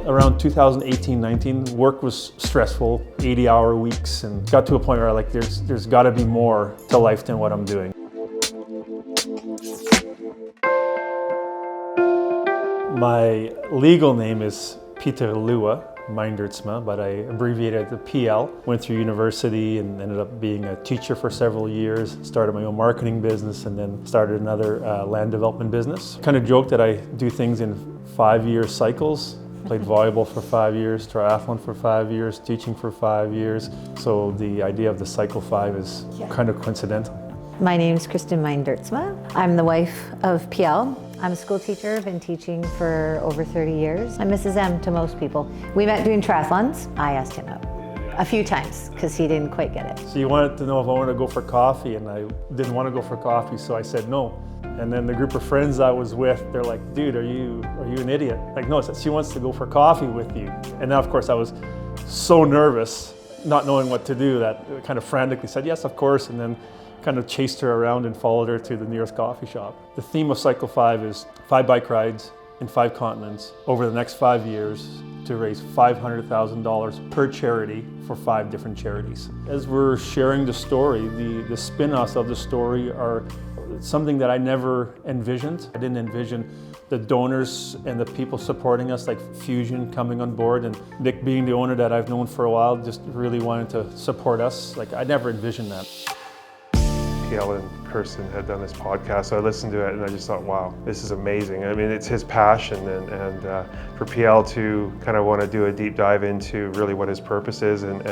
Around 2018-19, work was stressful, 80-hour weeks, and got to a point where there's got to be more to life than what I'm doing. My legal name is Peter Meindertsma, but I abbreviated the PL. Went through university and ended up being a teacher for several years. Started my own marketing business and then started another land development business. Kind of joke that I do things in 5-year cycles. Played volleyball for 5 years, triathlon for 5 years, teaching for 5 years. So the idea of the cycle 5 is kind of coincidental. My name is Kristen Meindertsma. I'm the wife of PL. I'm a school teacher, I've been teaching for over 30 years. I'm Mrs. M to most people. We met doing triathlons. I asked him out a few times because he didn't quite get it. So he wanted to know if I wanted to go for coffee, and I didn't want to go for coffee, so I said no. And then the group of friends I was with, they're like, dude, are you an idiot? Like, no, she wants to go for coffee with you. And now, of course, I was so nervous, not knowing what to do, that I kind of frantically said, yes, of course, and then kind of chased her around and followed her to the nearest coffee shop. The theme of Cycle 5 is 5 bike rides in 5 continents over the next 5 years to raise $500,000 per charity for 5 different charities. As we're sharing the story, the spin-offs of the story are something that I never envisioned. I didn't envision the donors and the people supporting us, like Fusion coming on board, and Nick being the owner that I've known for a while, just really wanted to support us. Like, I never envisioned that. PL and Kirsten had done this podcast, so I listened to it and I just thought, wow, this is amazing. I mean, it's his passion, and for PL to kind of want to do a deep dive into really what his purpose is, and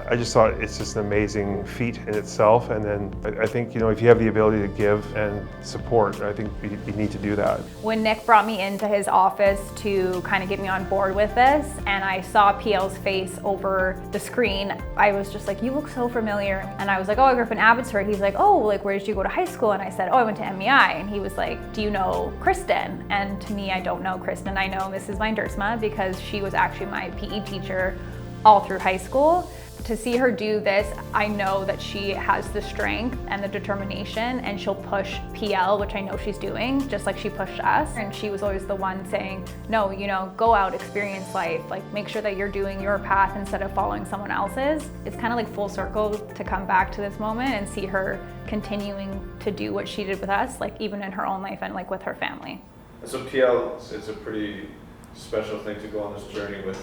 I just thought it's just an amazing feat in itself. And then I think, you know, if you have the ability to give and support, I think you need to do that. When Nick brought me into his office to kind of get me on board with this, and I saw PL's face over the screen, I was just like, you look so familiar. And I was like, oh, I grew up in Abbotsford. He's like, oh, like, where did you go to high school? And I said, oh, I went to MEI. And he was like, do you know Kristen? And to me, I don't know Kristen. I know Mrs. Meindertsma because she was actually my PE teacher all through high school. To see her do this, I know that she has the strength and the determination, and she'll push PL, which I know she's doing, just like she pushed us. And she was always the one saying, no, you know, go out, experience life, like make sure that you're doing your path instead of following someone else's. It's kind of like full circle to come back to this moment and see her continuing to do what she did with us, like even in her own life and like with her family. So PL, it's a pretty special thing to go on this journey with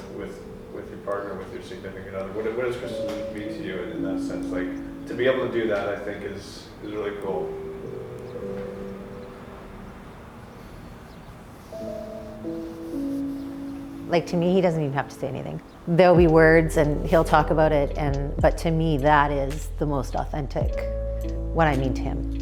your partner, with your significant other. What does Kristen mean to you in that sense? Like, to be able to do that, I think is really cool. Like, to me, he doesn't even have to say anything. There'll be words and he'll talk about it, but to me, that is the most authentic, what I mean to him.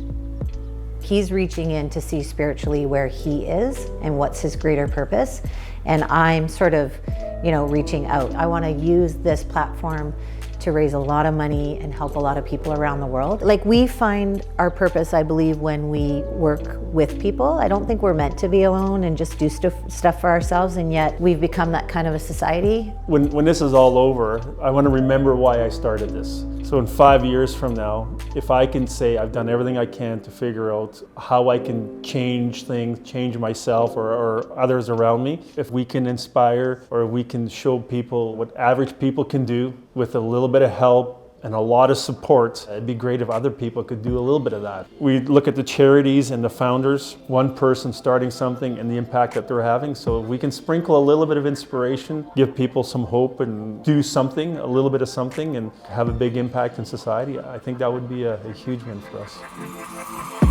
He's reaching in to see spiritually where he is and what's his greater purpose. And I'm sort of, you know, reaching out. I want to use this platform to raise a lot of money and help a lot of people around the world. Like, we find our purpose, I believe, when we work with people. I don't think we're meant to be alone and just do stuff for ourselves, and yet we've become that kind of a society. When this is all over, I want to remember why I started this. So in 5 years from now, if I can say I've done everything I can to figure out how I can change things, change myself or others around me, if we can inspire or we can show people what average people can do with a little bit of help and a lot of support, it'd be great if other people could do a little bit of that. We look at the charities and the founders, one person starting something and the impact that they're having. So if we can sprinkle a little bit of inspiration, give people some hope and do something, a little bit of something, and have a big impact in society, I think that would be a huge win for us.